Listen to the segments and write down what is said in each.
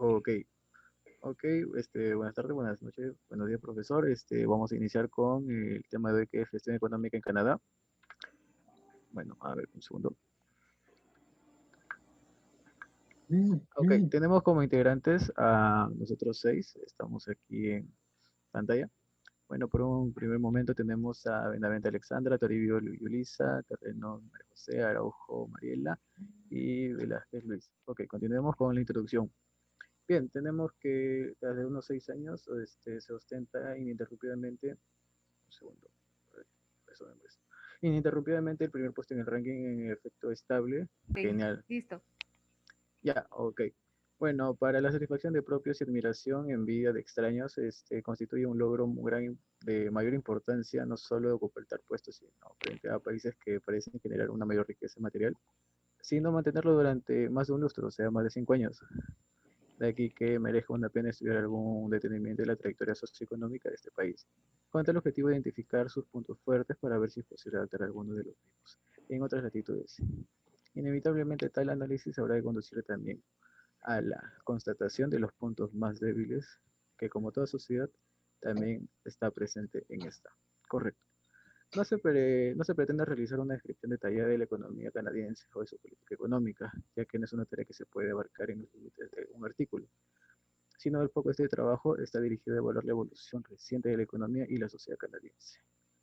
Ok, ok, buenas tardes, buenas noches, buenos días, profesor. Vamos a iniciar con el tema de hoy que es gestión económica en Canadá. Bueno, a ver, un segundo. Ok, tenemos como integrantes a nosotros seis, estamos aquí en pantalla. Bueno, por un primer momento tenemos a Benavente Alexandra, Toribio Yulisa, Terreno María José, Araujo Mariela y Velázquez Luis. Ok, continuemos con la introducción. Bien, tenemos que desde unos 6 años se ostenta ininterrumpidamente, un segundo, a ver, eso me muestra. Ininterrumpidamente el primer puesto en el ranking en efecto estable. Ok, Genial. listo. Ya, ok. Bueno, para la satisfacción de propios y admiración, envidia de extraños, constituye un logro de mayor importancia, no solo de ocupar tal puesto, sino frente a países que parecen generar una mayor riqueza material, sino mantenerlo durante más de un lustro, o sea, más de 5 años. De aquí que merezca una pena estudiar algún detenimiento de la trayectoria socioeconómica de este país, con el objetivo de identificar sus puntos fuertes para ver si es posible adaptar alguno de los mismos en otras latitudes. Inevitablemente tal análisis habrá de conducir también a la constatación de los puntos más débiles que como toda sociedad también está presente en esta. Correcto. No se pretende realizar una descripción detallada de la economía canadiense o de su política económica, ya que no es una tarea que se puede abarcar en los límites de un artículo, sino el foco de este trabajo está dirigido a evaluar la evolución reciente de la economía y la sociedad canadiense,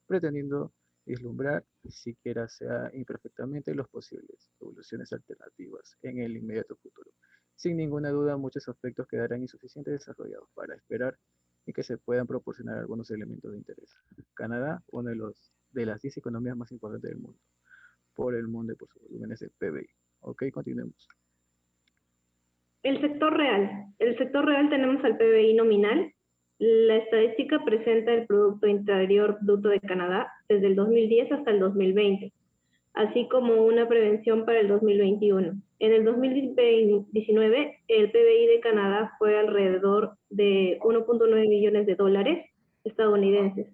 pretendiendo vislumbrar, siquiera sea imperfectamente, las posibles evoluciones alternativas en el inmediato futuro. Sin ninguna duda, muchos aspectos quedarán insuficientemente desarrollados para esperar y que se puedan proporcionar algunos elementos de interés. Canadá, uno de las 10 economías más importantes del mundo, por el mundo y por sus volúmenes de PBI. Ok, continuemos. El sector real. El sector real tenemos al PBI nominal. La estadística presenta el Producto Interior Bruto de Canadá desde el 2010 hasta el 2020, así como una prevención para el 2021. En el 2019, el PBI de Canadá fue alrededor de 1.9 millones de dólares estadounidenses.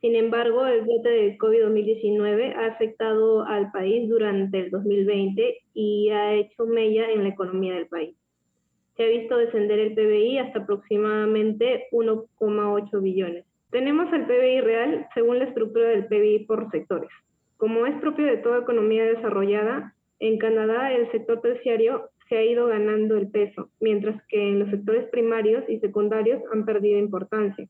Sin embargo, el brote de COVID-2019 ha afectado al país durante el 2020 y ha hecho mella en la economía del país. Se ha visto descender el PBI hasta aproximadamente 1,8 billones. Tenemos el PBI real según la estructura del PBI por sectores. Como es propio de toda economía desarrollada, en Canadá el sector terciario se ha ido ganando el peso, mientras que en los sectores primarios y secundarios han perdido importancia.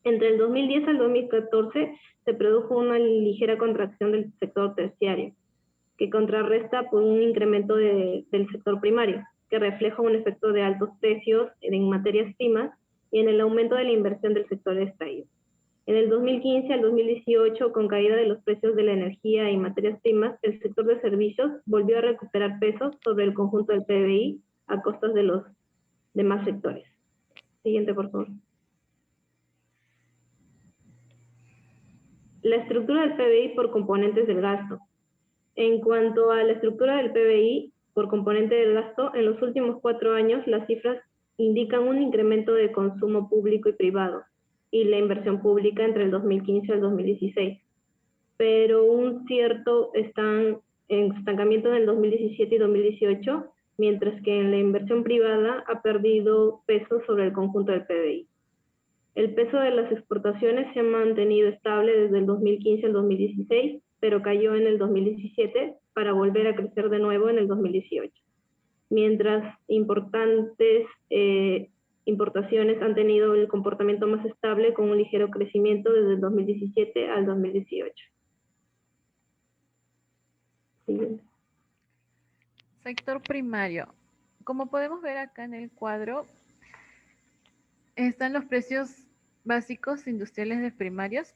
Entre el 2010 al 2014 se produjo una ligera contracción del sector terciario, que contrarresta por un incremento del sector primario, que refleja un efecto de altos precios en materias primas y en el aumento de la inversión del sector extraído. En el 2015 al 2018, con caída de los precios de la energía y materias primas, el sector de servicios volvió a recuperar peso sobre el conjunto del PBI a costas de los demás sectores. Siguiente, por favor. La estructura del PBI por componentes del gasto. En cuanto a la estructura del PBI por componente del gasto, en los últimos 4 años las cifras indican un incremento de consumo público y privado y la inversión pública entre el 2015 y el 2016, pero un cierto estancamiento en el 2017 y 2018, mientras que en la inversión privada ha perdido peso sobre el conjunto del PBI. El peso de las exportaciones se ha mantenido estable desde el 2015 al 2016, pero cayó en el 2017 para volver a crecer de nuevo en el 2018. Mientras importantes importaciones han tenido el comportamiento más estable con un ligero crecimiento desde el 2017 al 2018. Siguiente. Sector primario. Como podemos ver acá en el cuadro, están los precios básicos industriales de primarios.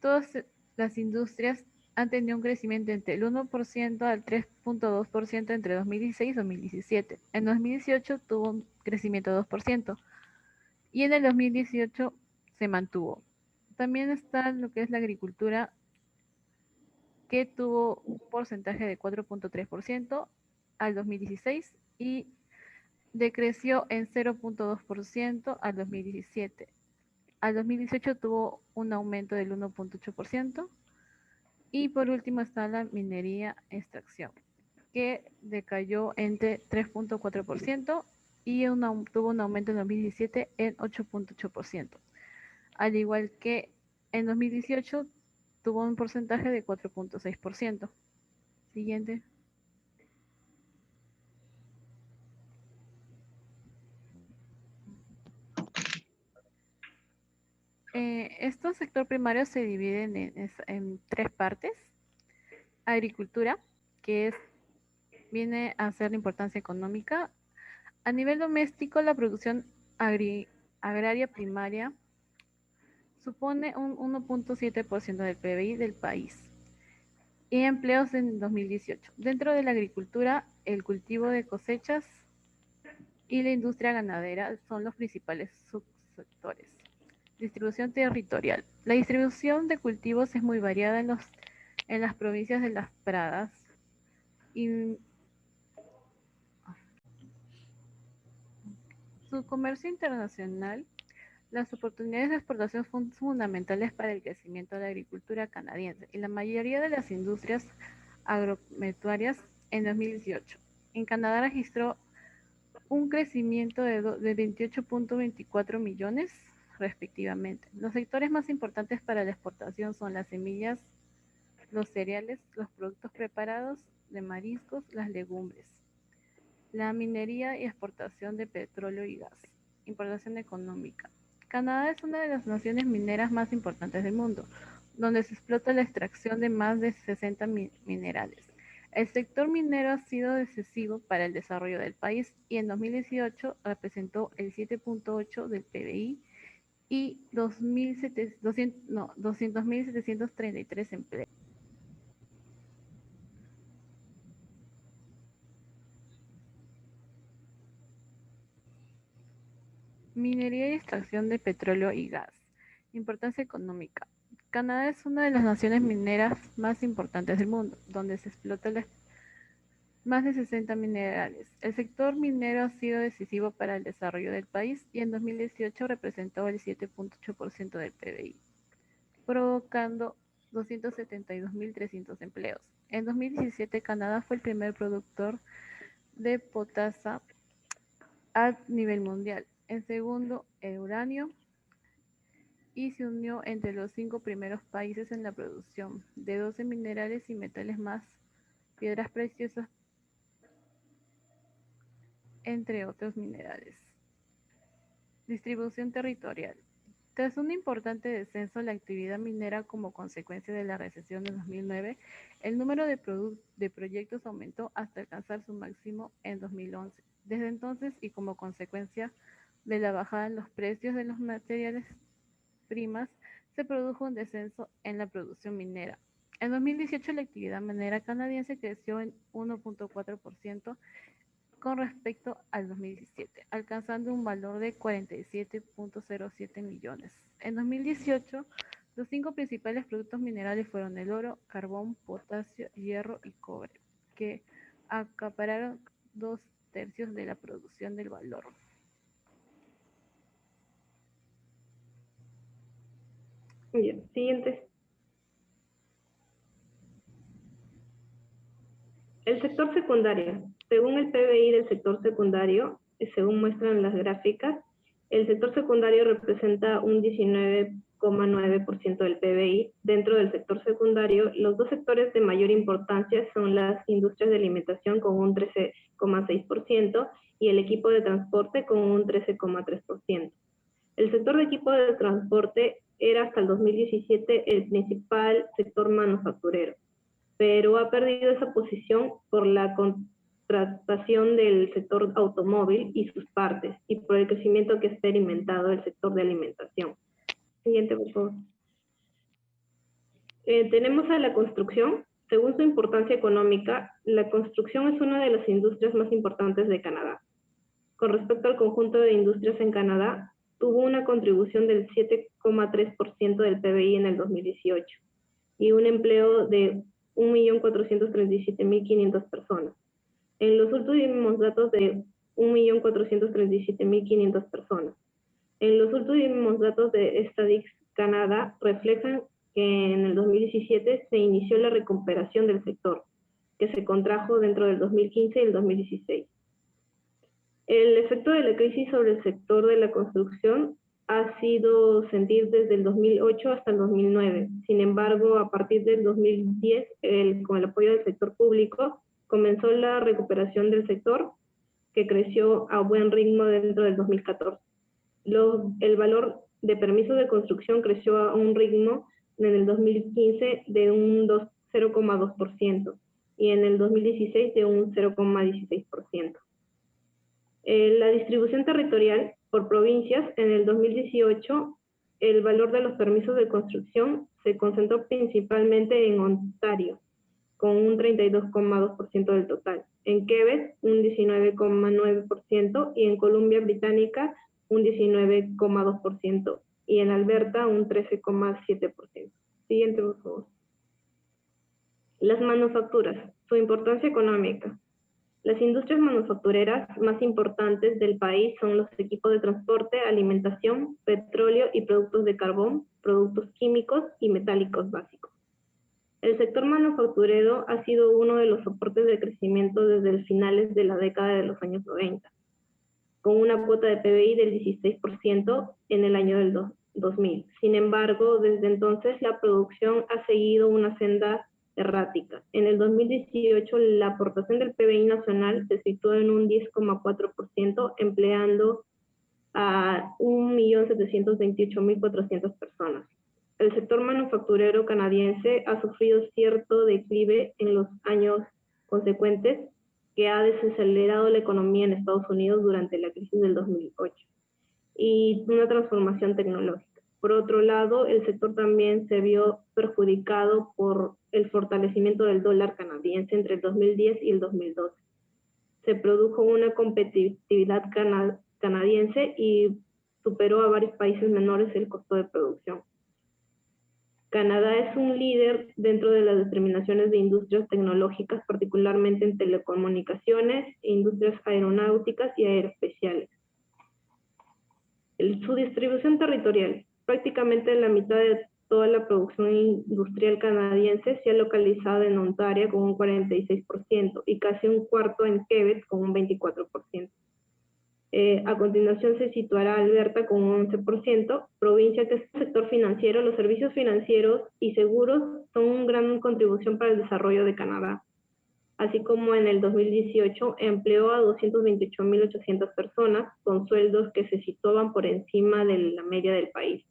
Todas las industrias han tenido un crecimiento entre el 1% al 3.2% entre 2016 y 2017. En 2018 tuvo un crecimiento de 2% y en el 2018 se mantuvo. También está lo que es la agricultura, que tuvo un porcentaje de 4.3% al 2016 y decreció en 0.2% al 2017. Al 2018 tuvo un aumento del 1.8%. Y por último está la minería extracción, que decayó entre 3.4% y tuvo un aumento en 2017 en 8.8%, al igual que en 2018 tuvo un porcentaje de 4.6%. Siguiente. Este sector primario se divide en tres partes. Agricultura, que viene a ser de importancia económica. A nivel doméstico, la producción agraria primaria supone un 1.7% del PBI del país y empleos en 2018. Dentro de la agricultura, el cultivo de cosechas y la industria ganadera son los principales subsectores. Distribución territorial. La distribución de cultivos es muy variada en las provincias de Las Pradas y su comercio internacional. Las oportunidades de exportación son fundamentales para el crecimiento de la agricultura canadiense y la mayoría de las industrias agropecuarias en 2018. En Canadá registró un crecimiento de 28.24 millones respectivamente. Los sectores más importantes para la exportación son las semillas, los cereales, los productos preparados de mariscos, las legumbres, la minería y exportación de petróleo y gas. Importación económica. Canadá es una de las naciones mineras más importantes del mundo, donde se explota la extracción de más de 60 minerales. El sector minero ha sido decisivo para el desarrollo del país y en 2018 representó el 7.8% del PBI y 200.733 empleos. Minería y extracción de petróleo y gas. Importancia económica. Canadá es una de las naciones mineras más importantes del mundo, donde se explota más de 60 minerales. El sector minero ha sido decisivo para el desarrollo del país y en 2018 representó el 7.8% del PBI, provocando 272.300 empleos. En 2017, Canadá fue el primer productor de potasa a nivel mundial. En segundo, el uranio, y se unió entre los 5 primeros países en la producción de 12 minerales y metales más, piedras preciosas, entre otros minerales. Distribución territorial. Tras un importante descenso en la actividad minera como consecuencia de la recesión de 2009, el número de proyectos aumentó hasta alcanzar su máximo en 2011. Desde entonces, y como consecuencia de la bajada en los precios de los materiales primas, se produjo un descenso en la producción minera. En 2018, la actividad minera canadiense creció en 1.4% con respecto al 2017, alcanzando un valor de 47.07 millones. En 2018, los 5 principales productos minerales fueron el oro, carbón, potasio, hierro y cobre, que acapararon 2/3 de la producción del valor. Bien, siguiente. El sector secundario. Según el PBI del sector secundario, según muestran las gráficas, el sector secundario representa un 19,9% del PBI. Dentro del sector secundario, los dos sectores de mayor importancia son las industrias de alimentación con un 13,6% y el equipo de transporte con un 13,3%. El sector de equipo de transporte era hasta el 2017 el principal sector manufacturero, pero ha perdido esa posición por la contratación del sector automóvil y sus partes y por el crecimiento que ha experimentado el sector de alimentación. Siguiente, por favor. Tenemos a la construcción. Según su importancia económica, la construcción es una de las industrias más importantes de Canadá. Con respecto al conjunto de industrias en Canadá, tuvo una contribución del 7,3% del PBI en el 2018 y un empleo de 1.437.500 personas. En los últimos datos de 1.437.500 personas. En los últimos datos de Statistics Canadá reflejan que en el 2017 se inició la recuperación del sector, que se contrajo dentro del 2015 y el 2016. El efecto de la crisis sobre el sector de la construcción ha sido sentir desde el 2008 hasta el 2009. Sin embargo, a partir del 2010, con el apoyo del sector público, comenzó la recuperación del sector, que creció a buen ritmo dentro del 2014. El valor de permisos de construcción creció a un ritmo en el 2015 de un 0,2% y en el 2016 de un 0,16%. La distribución territorial por provincias, en el 2018, el valor de los permisos de construcción se concentró principalmente en Ontario, con un 32,2% del total, en Quebec un 19,9% y en Columbia Británica un 19,2% y en Alberta un 13,7%. Siguiente, por favor. Las manufacturas, su importancia económica. Las industrias manufactureras más importantes del país son los equipos de transporte, alimentación, petróleo y productos de carbón, productos químicos y metálicos básicos. El sector manufacturero ha sido uno de los soportes de crecimiento desde el finales de la década de los años 90, con una cuota de PBI del 16% en el año del 2000. Sin embargo, desde entonces la producción ha seguido una senda errática. En el 2018, la aportación del PBI nacional se situó en un 10,4%, empleando a 1.728.400 personas. El sector manufacturero canadiense ha sufrido cierto declive en los años consecuentes, que ha desacelerado la economía en Estados Unidos durante la crisis del 2008 y una transformación tecnológica. Por otro lado, el sector también se vio perjudicado por el fortalecimiento del dólar canadiense entre el 2010 y el 2012. Se produjo una competitividad canadiense y superó a varios países menores el costo de producción. Canadá es un líder dentro de las determinaciones de industrias tecnológicas, particularmente en telecomunicaciones, industrias aeronáuticas y aeroespaciales. Su distribución territorial. Prácticamente la mitad de toda la producción industrial canadiense se ha localizado en Ontario con un 46% y casi un cuarto en Quebec con un 24%. A continuación se situará Alberta con un 11%, provincia que es el sector financiero. Los servicios financieros y seguros son una gran contribución para el desarrollo de Canadá. Así como en el 2018 empleó a 228.800 personas con sueldos que se situaban por encima de la media del país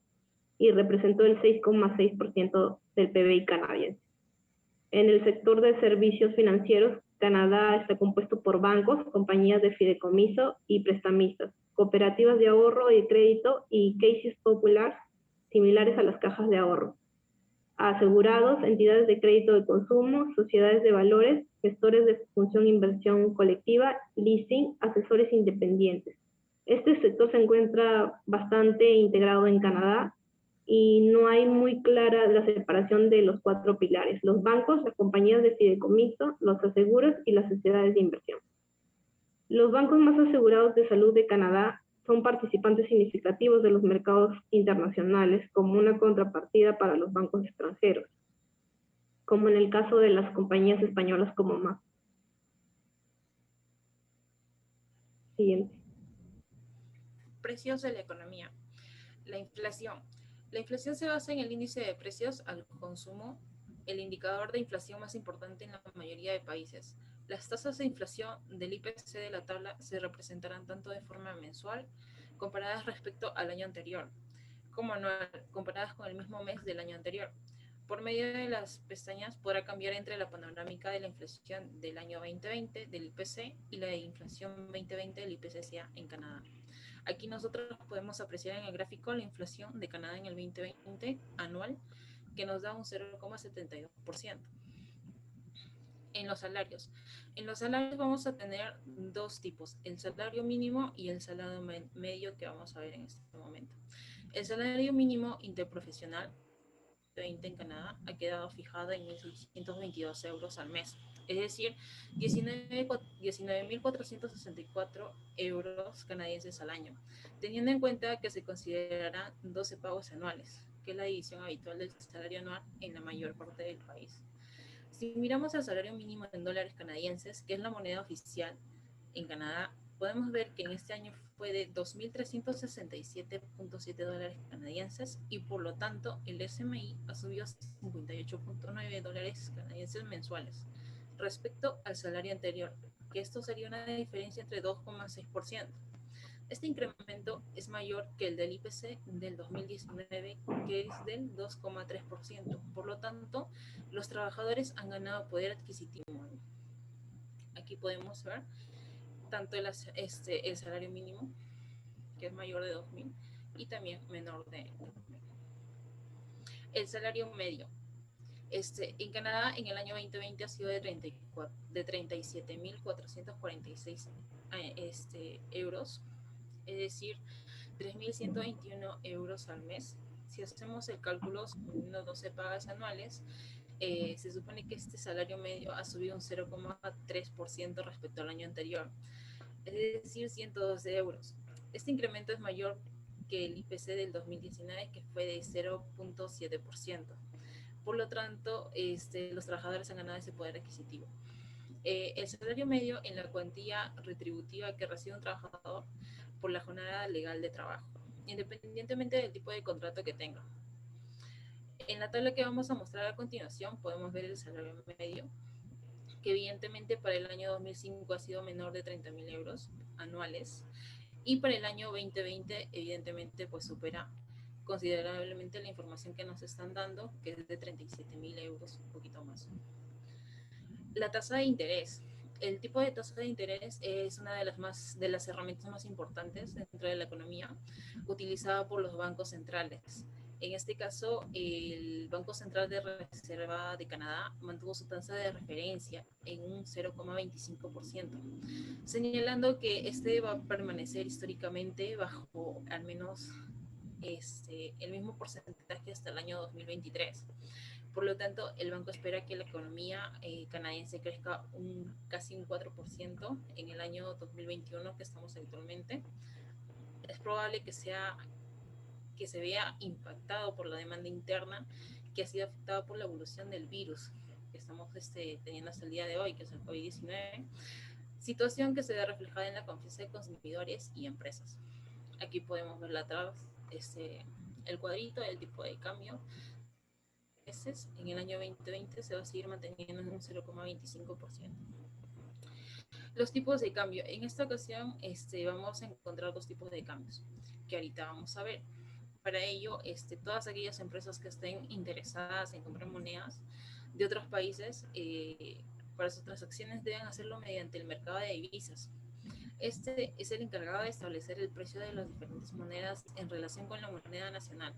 y representó el 6,6% del PBI canadiense. En el sector de servicios financieros, Canadá está compuesto por bancos, compañías de fideicomiso y prestamistas, cooperativas de ahorro y crédito y caisses populares similares a las cajas de ahorro, asegurados, entidades de crédito de consumo, sociedades de valores, gestores de función inversión colectiva, leasing, asesores independientes. Este sector se encuentra bastante integrado en Canadá y no hay muy clara la separación de los cuatro pilares: los bancos, las compañías de fideicomiso, los aseguros y las sociedades de inversión. Los bancos más asegurados de salud de Canadá son participantes significativos de los mercados internacionales como una contrapartida para los bancos extranjeros, como en el caso de las compañías españolas como MAP. Siguiente. Precios de la economía. La inflación. La inflación se basa en el índice de precios al consumo, el indicador de inflación más importante en la mayoría de países. Las tasas de inflación del IPC de la tabla se representarán tanto de forma mensual, comparadas respecto al año anterior, como anual, comparadas con el mismo mes del año anterior. Por medio de las pestañas podrá cambiar entre la panorámica de la inflación del año 2020 del IPC y la de inflación 2020 del IPCCA en Canadá. Aquí nosotros podemos apreciar en el gráfico la inflación de Canadá en el 2020 anual, que nos da un 0,72%. En los salarios. En los salarios vamos a tener dos tipos: el salario mínimo y el salario medio, que vamos a ver en este momento. El salario mínimo interprofesional en Canadá ha quedado fijado en 1.622 euros al mes, es decir, 19.464 euros canadienses al año, teniendo en cuenta que se considerarán 12 pagos anuales, que es la división habitual del salario anual en la mayor parte del país. Si miramos el salario mínimo en dólares canadienses, que es la moneda oficial en Canadá, podemos ver que en este año fue de 2.367.7 dólares canadienses y por lo tanto el SMI ha subido 58.9 dólares canadienses mensuales respecto al salario anterior, que esto sería una diferencia entre 2,6%. Este incremento es mayor que el del IPC del 2019, que es del 2,3%. Por lo tanto, los trabajadores han ganado poder adquisitivo. Aquí podemos ver tanto el salario mínimo, que es mayor de 2.000, y también menor de 2.000. El salario medio. En Canadá, en el año 2020 ha sido de 37.446 euros, es decir, 3.121 euros al mes. Si hacemos el cálculo suponiendo 12 pagas anuales, se supone que este salario medio ha subido un 0,3% respecto al año anterior, es decir, 112 euros. Este incremento es mayor que el IPC del 2019, que fue de 0,7%. Por lo tanto, los trabajadores han ganado ese poder adquisitivo. El salario medio en la cuantía retributiva que recibe un trabajador por la jornada legal de trabajo, independientemente del tipo de contrato que tenga. En la tabla que vamos a mostrar a continuación podemos ver el salario medio, que evidentemente para el año 2005 ha sido menor de 30.000 euros anuales, y para el año 2020 evidentemente pues supera considerablemente la información que nos están dando, que es de 37.000 euros, un poquito más. La tasa de interés. El tipo de tasa de interés es una de las herramientas más importantes dentro de la economía, utilizada por los bancos centrales. En este caso, el Banco Central de Reserva de Canadá mantuvo su tasa de referencia en un 0,25%, señalando que este va a permanecer históricamente bajo al menos el mismo porcentaje hasta el año 2023. Por lo tanto, el banco espera que la economía canadiense crezca casi un 4% en el año 2021 que estamos actualmente. Es probable que se vea impactado por la demanda interna, que ha sido afectada por la evolución del virus que estamos teniendo hasta el día de hoy, que es el COVID-19, situación que se ve reflejada en la confianza de consumidores y empresas. Aquí podemos ver atrás el cuadrito del tipo de cambio. En el año 2020 se va a seguir manteniendo en un 0,25%. Los tipos de cambio. En esta ocasión vamos a encontrar dos tipos de cambios que ahorita vamos a ver. Para ello, todas aquellas empresas que estén interesadas en comprar monedas de otros países, para sus transacciones deben hacerlo mediante el mercado de divisas. Este es el encargado de establecer el precio de las diferentes monedas en relación con la moneda nacional.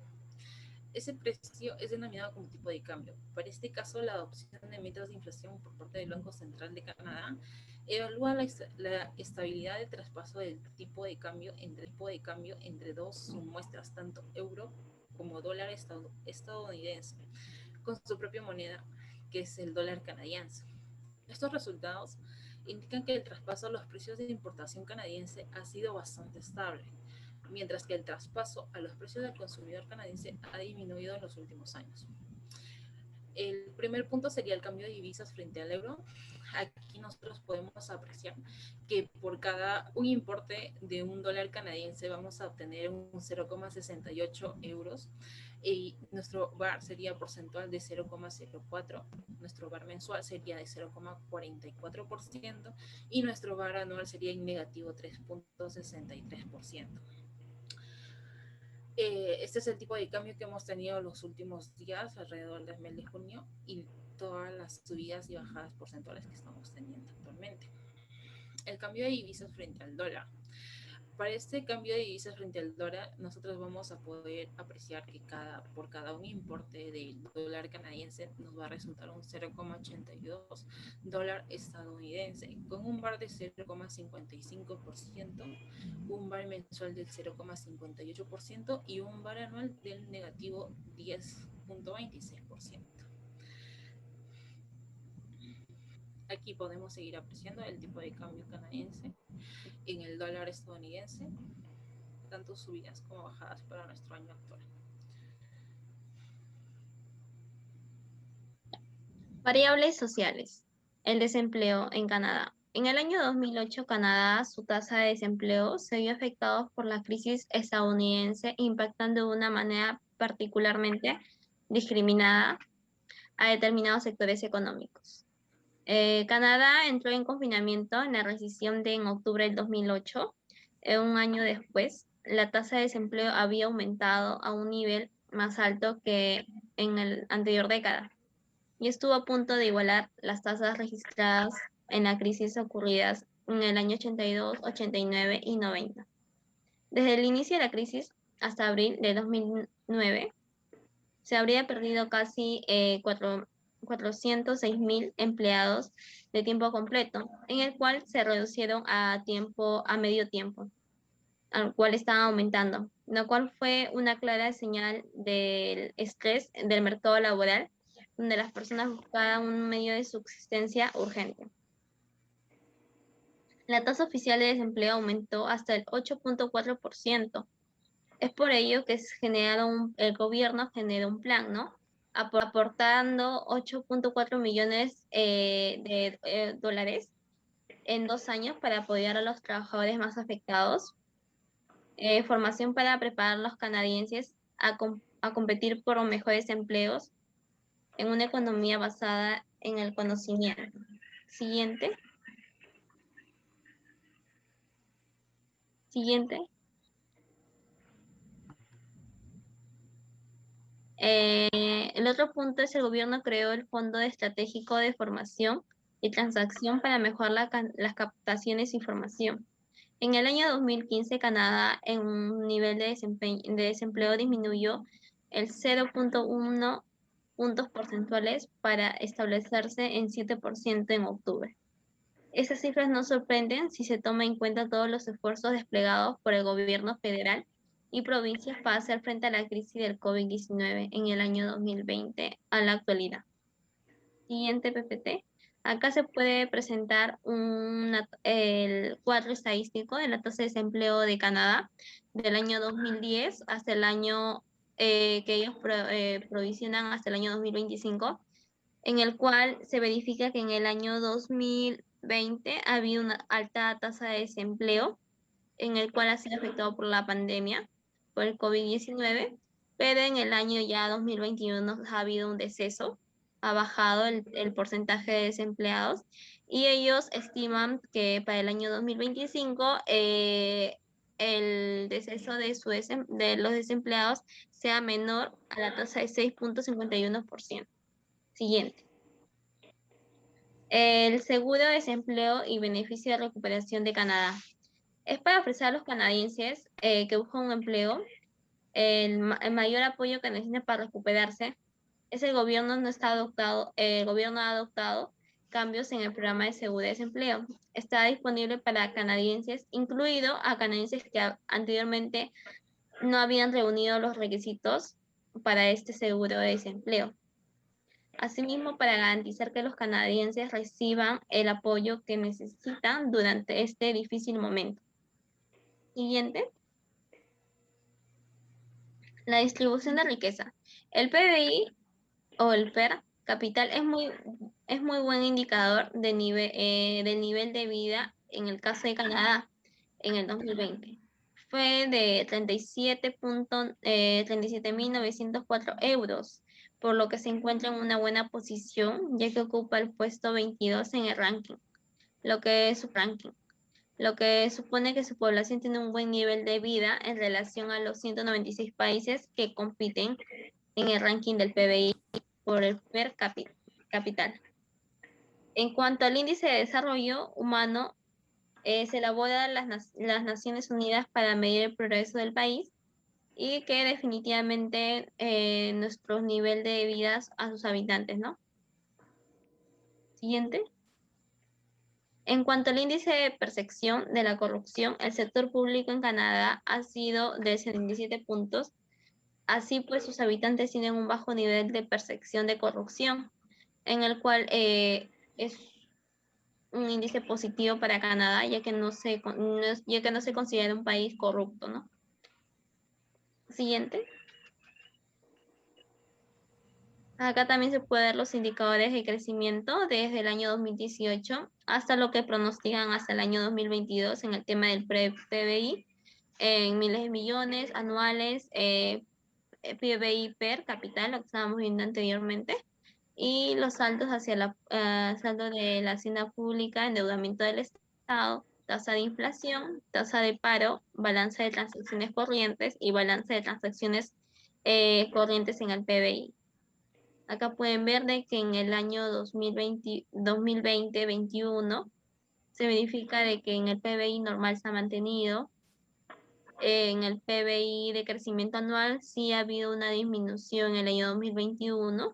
Ese precio es denominado como tipo de cambio. Para este caso, la adopción de metas de inflación por parte del Banco Central de Canadá evalúa la estabilidad de traspaso del tipo de cambio entre dos muestras, tanto euro como dólar estadounidense, con su propia moneda, que es el dólar canadiense. Estos resultados indican que el traspaso a los precios de importación canadiense ha sido bastante estable, mientras que el traspaso a los precios del consumidor canadiense ha disminuido en los últimos años. El primer punto sería el cambio de divisas frente al euro. Aquí nosotros podemos apreciar que por un importe de un dólar canadiense vamos a obtener un 0,68 euros y nuestro VAR sería porcentual de 0,04, nuestro VAR mensual sería de 0,44% y nuestro VAR anual sería en negativo 3,63%. Este es el tipo de cambio que hemos tenido los últimos días, alrededor del mes de junio, y todas las subidas y bajadas porcentuales que estamos teniendo actualmente. El cambio de divisas frente al dólar. Para este cambio de divisas frente al dólar, nosotros vamos a poder apreciar que por cada un importe del dólar canadiense nos va a resultar un 0,82 dólar estadounidense, con un VAR de 0,55%, un VAR mensual del 0,58% y un VAR anual del negativo 10,26%. Aquí podemos seguir apreciando el tipo de cambio canadiense en el dólar estadounidense, tanto subidas como bajadas para nuestro año actual. Variables sociales. El desempleo en Canadá. En el año 2008, Canadá, su tasa de desempleo se vio afectado por la crisis estadounidense, impactando de una manera particularmente discriminada a determinados sectores económicos. Canadá entró en confinamiento en la recesión en octubre del 2008. Un año después, la tasa de desempleo había aumentado a un nivel más alto que en la anterior década y estuvo a punto de igualar las tasas registradas en la crisis ocurridas en el año 82, 89 y 90. Desde el inicio de la crisis hasta abril de 2009, se habría perdido casi 406.000 empleados de tiempo completo, en el cual se reducieron a medio tiempo, al cual estaban aumentando, lo cual fue una clara señal del estrés del mercado laboral, donde las personas buscaban un medio de subsistencia urgente. La tasa oficial de desempleo aumentó hasta el 8.4%. Es por ello que el gobierno generó un plan, ¿no? Aportando 8.4 millones de dólares en 2 años para apoyar a los trabajadores más afectados. Formación para preparar a los canadienses a competir por mejores empleos en una economía basada en el conocimiento. Siguiente. El otro punto es el gobierno creó el Fondo Estratégico de Formación y Transacción para mejorar las captaciones de información. En el año 2015, Canadá en un nivel de desempleo disminuyó el 0.1 puntos porcentuales para establecerse en 7% en octubre. Esas cifras no sorprenden si se toma en cuenta todos los esfuerzos desplegados por el gobierno federal y provincias para hacer frente a la crisis del COVID-19 en el año 2020 a la actualidad. Siguiente PPT. Acá se puede presentar el cuadro estadístico de la tasa de desempleo de Canadá del año 2010 hasta el año que ellos provisionan hasta el año 2025, en el cual se verifica que en el año 2020 había una alta tasa de desempleo, en el cual ha sido afectado por la pandemia, por el COVID-19, pero en el año ya 2021 ha habido un deceso, ha bajado el porcentaje de desempleados y ellos estiman que para el año 2025 el deceso de los desempleados sea menor a la tasa de 6.51%. Siguiente. El seguro de desempleo y beneficio de recuperación de Canadá. Es para ofrecer a los canadienses que buscan un empleo el mayor apoyo que necesitan para recuperarse. El gobierno ha adoptado cambios en el programa de seguro de desempleo. Está disponible para canadienses, incluido a canadienses que anteriormente no habían reunido los requisitos para este seguro de desempleo. Asimismo, para garantizar que los canadienses reciban el apoyo que necesitan durante este difícil momento. Siguiente. La distribución de riqueza. El PBI o el PER capital es muy buen indicador del nivel de vida en el caso de Canadá en el 2020. Fue de 37.904 euros, por lo que se encuentra en una buena posición, ya que ocupa el puesto 22 en el ranking, lo que supone que su población tiene un buen nivel de vida en relación a los 196 países que compiten en el ranking del PBI por el per capital. En cuanto al índice de desarrollo humano, se elabora las Naciones Unidas para medir el progreso del país y que definitivamente nuestro nivel de vida a sus habitantes, ¿no? Siguiente. En cuanto al índice de percepción de la corrupción, el sector público en Canadá ha sido de 77 puntos. Así pues, sus habitantes tienen un bajo nivel de percepción de corrupción, en el cual es un índice positivo para Canadá, ya que no se considera un país corrupto, ¿no? Siguiente. Acá también se puede ver los indicadores de crecimiento desde el año 2018 hasta lo que pronostican hasta el año 2022 en el tema del PBI, en miles de millones anuales, PBI per capital, lo que estábamos viendo anteriormente, y los saldos hacia saldo de la hacienda pública, endeudamiento del Estado, tasa de inflación, tasa de paro, balanza de transacciones corrientes y balanza de transacciones corrientes en el PBI. Acá pueden ver de que en el año 2020-21 se verifica de que en el PBI normal se ha mantenido. En el PBI de crecimiento anual sí ha habido una disminución en el año 2021,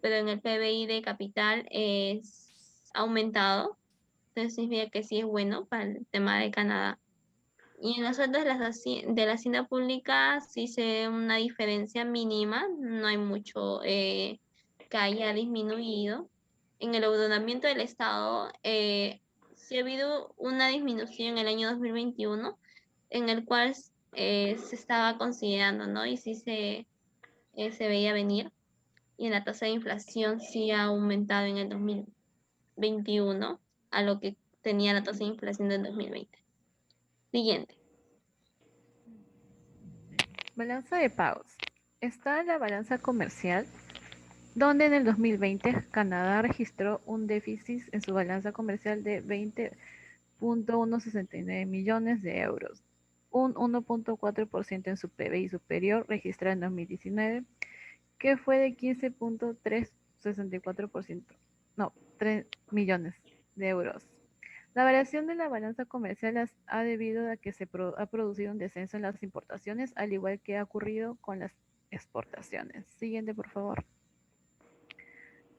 pero en el PBI de capital ha aumentado. Entonces significa que sí es bueno para el tema de Canadá. Y en los sueldos de la hacienda pública sí se ve una diferencia mínima, no hay mucho que haya disminuido. En el ordenamiento del Estado sí ha habido una disminución en el año 2021, en el cual se estaba considerando, ¿no? Y sí se veía venir. Y en la tasa de inflación sí ha aumentado en el 2021 a lo que tenía la tasa de inflación del 2020. Siguiente. Balanza de pagos. Está la balanza comercial, donde en el 2020 Canadá registró un déficit en su balanza comercial de 20.169 millones de euros, un 1.4% en su PBI superior registrado en 2019, que fue de 15.364%, no, 3 millones de euros. La variación de la balanza comercial ha debido a que ha producido un descenso en las importaciones, al igual que ha ocurrido con las exportaciones. Siguiente, por favor.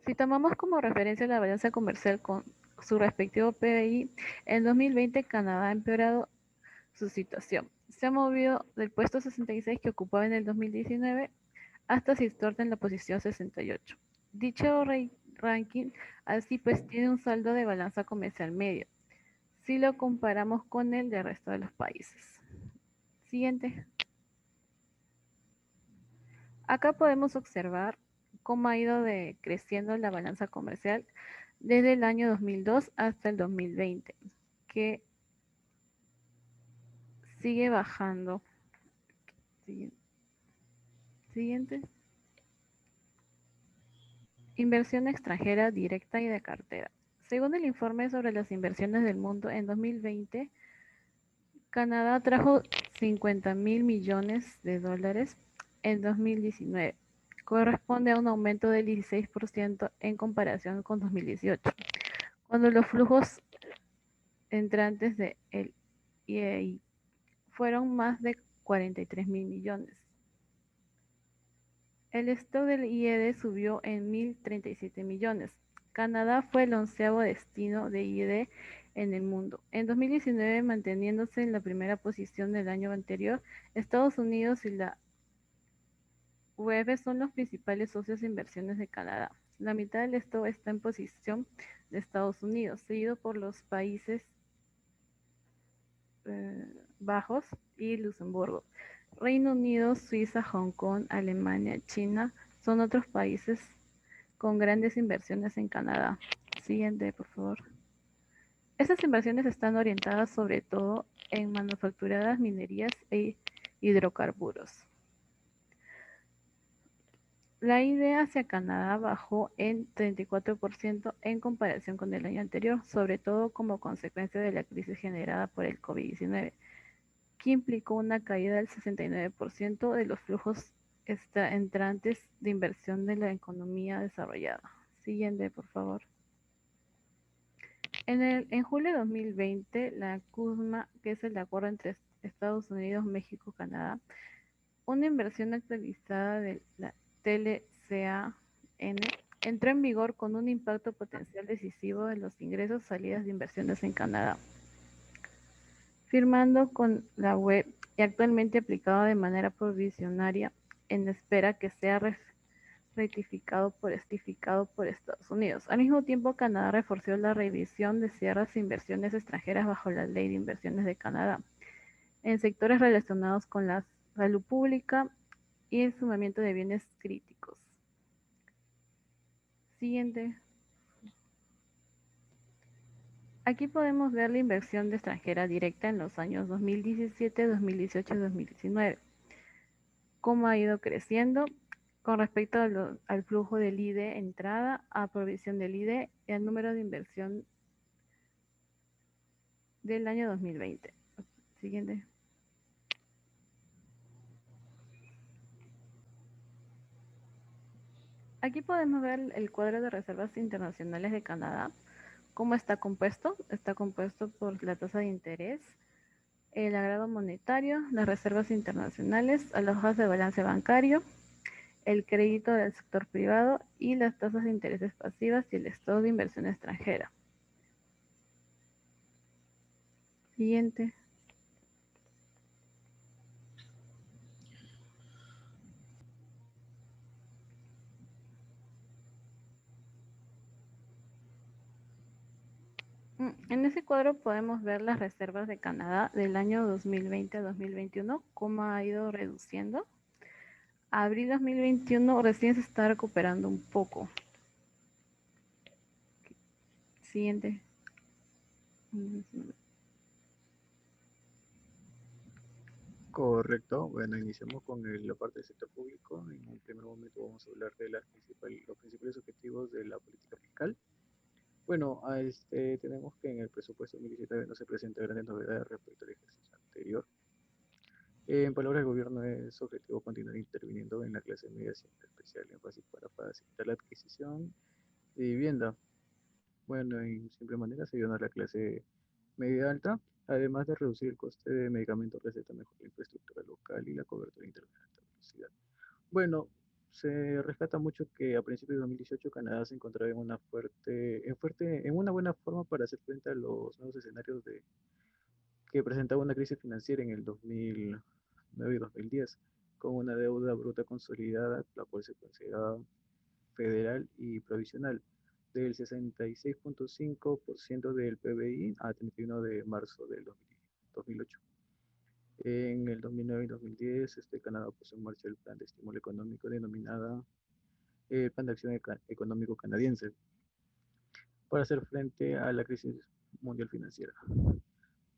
Si tomamos como referencia la balanza comercial con su respectivo PBI, en 2020 Canadá ha empeorado su situación. Se ha movido del puesto 66 que ocupaba en el 2019 hasta situarse en la posición 68. Dicho ranking, así pues, tiene un saldo de balanza comercial medio, si lo comparamos con el del resto de los países. Siguiente. Acá podemos observar cómo ha ido creciendo la balanza comercial desde el año 2002 hasta el 2020, que sigue bajando. Siguiente. Inversión extranjera directa y de cartera. Según el informe sobre las inversiones del mundo en 2020, Canadá trajo 50.000 millones de dólares en 2019. Corresponde a un aumento del 16% en comparación con 2018, cuando los flujos entrantes de el IEI fueron más de 43.000 millones. El stock del IED subió en 1.037 millones. Canadá fue el 11º destino de IED en el mundo. En 2019, manteniéndose en la primera posición del año anterior, Estados Unidos y la UE son los principales socios de inversiones de Canadá. La mitad del stock está en posición de Estados Unidos, seguido por los Países Bajos y Luxemburgo. Reino Unido, Suiza, Hong Kong, Alemania, China son otros países con grandes inversiones en Canadá. Siguiente, por favor. Estas inversiones están orientadas sobre todo en manufacturadas, minerías e hidrocarburos. La idea hacia Canadá bajó en 34% en comparación con el año anterior, sobre todo como consecuencia de la crisis generada por el COVID-19, que implicó una caída del 69% de los flujos entrantes de inversión de la economía desarrollada. Siguiente, por favor. En julio de 2020, la CUSMA, que es el acuerdo entre Estados Unidos, México, Canadá, una inversión actualizada de la TLCAN, entró en vigor con un impacto potencial decisivo en los ingresos y salidas de inversiones en Canadá, firmando con la UE y actualmente aplicado de manera provisionaria en espera que sea rectificado por Estados Unidos. Al mismo tiempo, Canadá reforzó la revisión de ciertas inversiones extranjeras bajo la Ley de Inversiones de Canadá en sectores relacionados con la salud pública y el sumamiento de bienes críticos. Siguiente. Aquí podemos ver la inversión de extranjera directa en los años 2017, 2018 y 2019. Cómo ha ido creciendo con respecto al flujo del IDE entrada, a provisión del IDE y al número de inversión del año 2020. Siguiente. Aquí podemos ver el cuadro de reservas internacionales de Canadá. ¿Cómo está compuesto? Está compuesto por la tasa de interés, el agrado monetario, las reservas internacionales, las hojas de balance bancario, el crédito del sector privado y las tasas de intereses pasivas y el stock de inversión extranjera. Siguiente. En ese cuadro podemos ver las reservas de Canadá del año 2020 a 2021, cómo ha ido reduciendo. Abril 2021 recién se está recuperando un poco. Siguiente. Correcto. Bueno, iniciamos con la parte del sector público. En un primer momento vamos a hablar de los principales objetivos de la política fiscal. Bueno, tenemos que en el presupuesto 2019 no se presentan grandes novedades respecto al ejercicio anterior. En palabras del gobierno es objetivo continuar interviniendo en la clase media, siempre especial énfasis para facilitar la adquisición de vivienda. Bueno, en simple manera se ayuda a la clase media alta, además de reducir el coste de medicamentos, receta mejor la infraestructura local y la cobertura de internet de alta velocidad. Bueno, se rescata mucho que a principios de 2018 Canadá se encontraba en una buena forma para hacer frente a los nuevos escenarios que presentaba una crisis financiera en el 2009 y 2010, con una deuda bruta consolidada, la cual se consideraba federal y provisional, del 66.5% del PBI a 31 de marzo del 2008. En el 2009 y 2010, Canadá puso en marcha el plan de estímulo económico denominada el Plan de Acción Económico Canadiense para hacer frente a la crisis mundial financiera.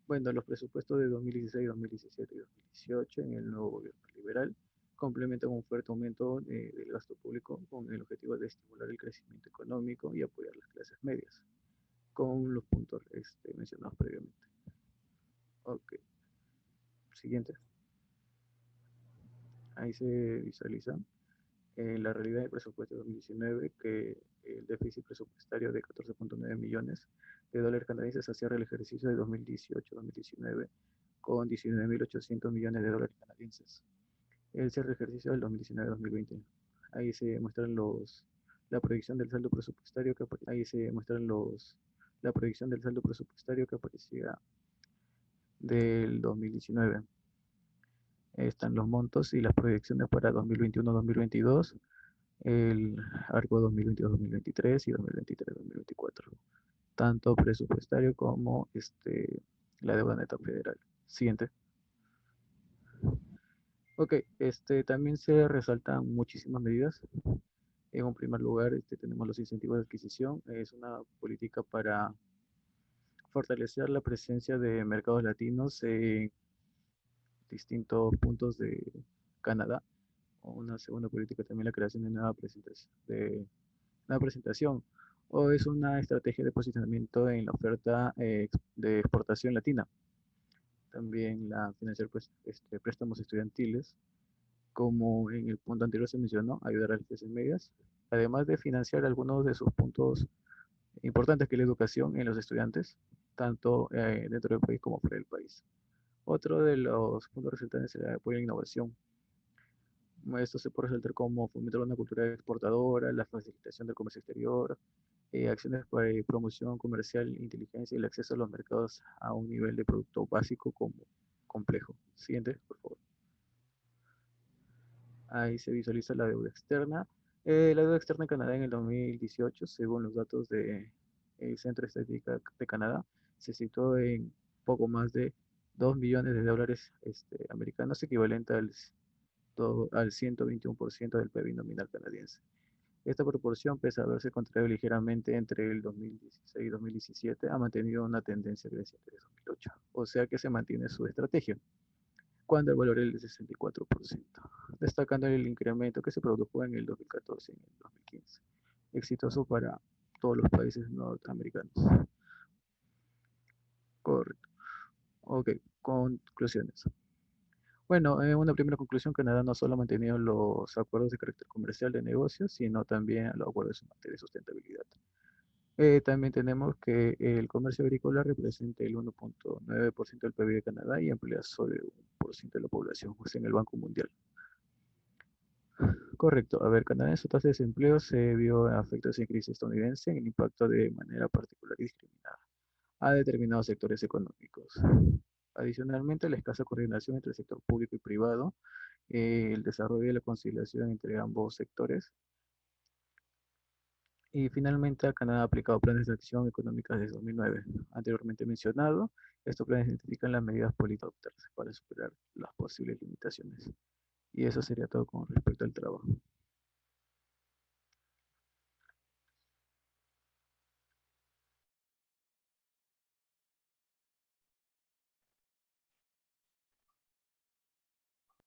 Bueno, los presupuestos de 2016, 2017 y 2018 en el nuevo gobierno liberal complementan un fuerte aumento del gasto público con el objetivo de estimular el crecimiento económico y apoyar las clases medias, con los puntos mencionados previamente. Ok, siguiente. Ahí se visualiza la realidad del presupuesto de 2019, que el déficit presupuestario de 14.9 millones de dólares canadienses se cierra el ejercicio de 2018-2019 con 19.800 millones de dólares canadienses. El cierre del ejercicio del 2019-2020. Ahí se muestran la proyección del saldo presupuestario que la proyección del saldo presupuestario que aparecía del 2019. Están los montos y las proyecciones para 2021-2022, el arco 2022-2023 y 2023-2024, tanto presupuestario como la deuda neta federal. Siguiente. Ok, también se resaltan muchísimas medidas. En un primer lugar, tenemos los incentivos de adquisición. Es una política para fortalecer la presencia de mercados latinos en distintos puntos de Canadá. Una segunda política también la creación de nueva presentación, o es una estrategia de posicionamiento en la oferta de exportación latina. También la financiar préstamos estudiantiles, como en el punto anterior se mencionó, ayudar a las clases medias, además de financiar algunos de sus puntos importantes, que es la educación en los estudiantes, tanto dentro del país como fuera del país. Otro de los puntos resaltantes es el apoyo a la innovación. Esto se puede resaltar como fomentar una cultura exportadora, la facilitación del comercio exterior, acciones para promoción comercial, inteligencia y el acceso a los mercados a un nivel de producto básico como complejo. Siguiente, por favor. Ahí se visualiza la deuda externa. La deuda externa en Canadá en el 2018, según los datos del Centro de Estadística de Canadá, se situó en poco más de 2 billones de dólares americanos, equivalente al 121% del PIB nominal canadiense. Esta proporción, pese a haberse contraído ligeramente entre el 2016 y 2017, ha mantenido una tendencia creciente desde 2008, o sea que se mantiene su estrategia, cuando el valor es del 64%, destacando el incremento que se produjo en el 2014 y en el 2015, exitoso para todos los países norteamericanos. Correcto. Ok, conclusiones. Bueno, una primera conclusión, Canadá no solo ha mantenido los acuerdos de carácter comercial de negocios, sino también los acuerdos en materia de sustentabilidad. También tenemos que el comercio agrícola representa el 1.9% del PIB de Canadá y emplea sobre el 1% de la población, justo en el Banco Mundial. Correcto. A ver, Canadá en su tasa de desempleo se vio afectada en crisis estadounidense en el impacto de manera particular y discriminada a determinados sectores económicos. Adicionalmente, la escasa coordinación entre el sector público y privado, el desarrollo y la conciliación entre ambos sectores. Y finalmente, Canadá ha aplicado planes de acción económica desde 2009. Anteriormente mencionado, estos planes identifican las medidas políticas para superar las posibles limitaciones. Y eso sería todo con respecto al trabajo.